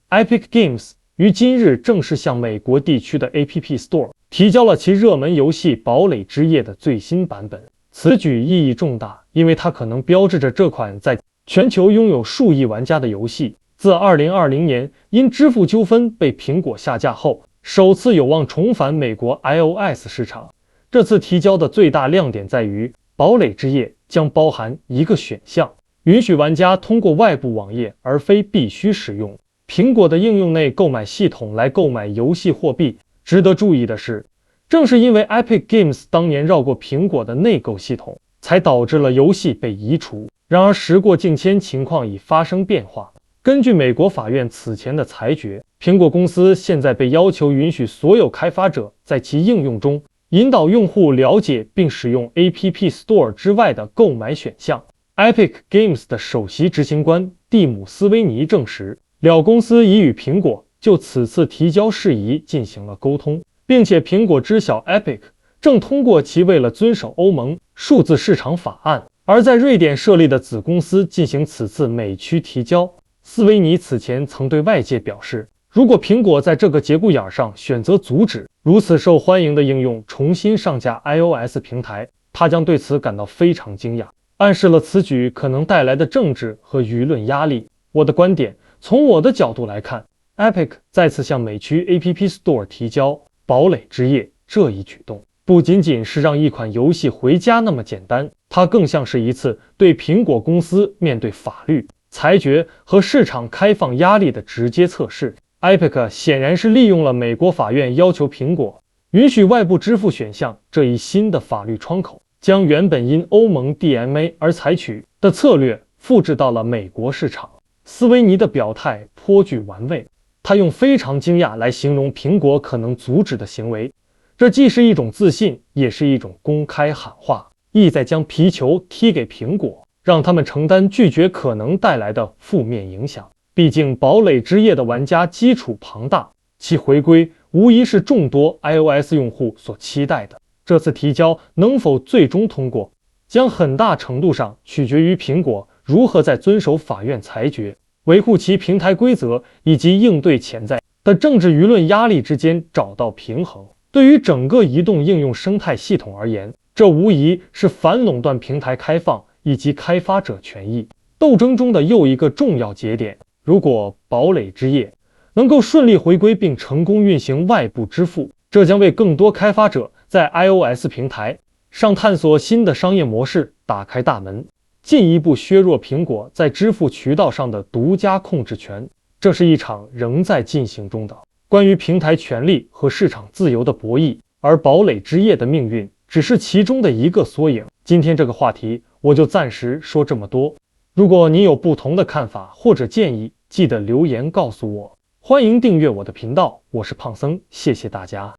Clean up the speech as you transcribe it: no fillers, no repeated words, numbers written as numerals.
Epic Games 于今日正式向美国地区的 App Store 提交了其热门游戏《堡垒之夜》的最新版本。此举意义重大，因为它可能标志着这款在全球拥有数亿玩家的游戏，自2020年因支付纠纷被苹果下架后，首次有望重返美国 iOS 市场。这次提交的最大亮点在于，《堡垒之夜》将包含一个选项，允许玩家通过外部网页而非必须使用苹果的应用内购买系统来购买游戏货币。值得注意的是，正是因为 Epic Games 当年绕过苹果的内购系统，才导致了游戏被移除。然而时过境迁，情况已发生变化。根据美国法院此前的裁决，苹果公司现在被要求允许所有开发者在其应用中引导用户了解并使用 App Store 之外的购买选项。Epic Games 的首席执行官蒂姆·斯威尼证实，了公司已与苹果就此次提交事宜进行了沟通，并且苹果知晓 Epic 正通过其为了遵守欧盟数字市场法案而在瑞典设立的子公司进行此次美区提交。斯威尼此前曾对外界表示，如果苹果在这个节骨眼上选择阻止如此受欢迎的应用重新上架 iOS 平台，他将对此感到非常惊讶，暗示了此举可能带来的政治和舆论压力。我的观点，从我的角度来看， Epic 再次向美区 App Store 提交《堡垒之夜》这一举动，不仅仅是让一款游戏回家那么简单，它更像是一次对苹果公司面对法律、裁决和市场开放压力的直接测试。Epic 显然是利用了美国法院要求苹果允许外部支付选项这一新的法律窗口，将原本因欧盟 DMA 而采取的策略复制到了美国市场。斯威尼的表态颇具玩味，他用非常惊讶来形容苹果可能阻止的行为，这既是一种自信，也是一种公开喊话，意在将皮球踢给苹果，让他们承担拒绝可能带来的负面影响。毕竟堡垒之夜的玩家基础庞大，其回归无疑是众多 iOS 用户所期待的。这次提交能否最终通过，将很大程度上取决于苹果如何在遵守法院裁决、维护其平台规则以及应对潜在的政治舆论压力之间找到平衡。对于整个移动应用生态系统而言，这无疑是反垄断平台开放以及开发者权益斗争中的又一个重要节点。如果堡垒之夜能够顺利回归并成功运行外部支付，这将为更多开发者在 iOS 平台上探索新的商业模式打开大门，进一步削弱苹果在支付渠道上的独家控制权。这是一场仍在进行中的关于平台权利和市场自由的博弈，而堡垒之夜的命运只是其中的一个缩影。今天这个话题我就暂时说这么多，如果你有不同的看法或者建议，记得留言告诉我。欢迎订阅我的频道，我是胖僧，谢谢大家。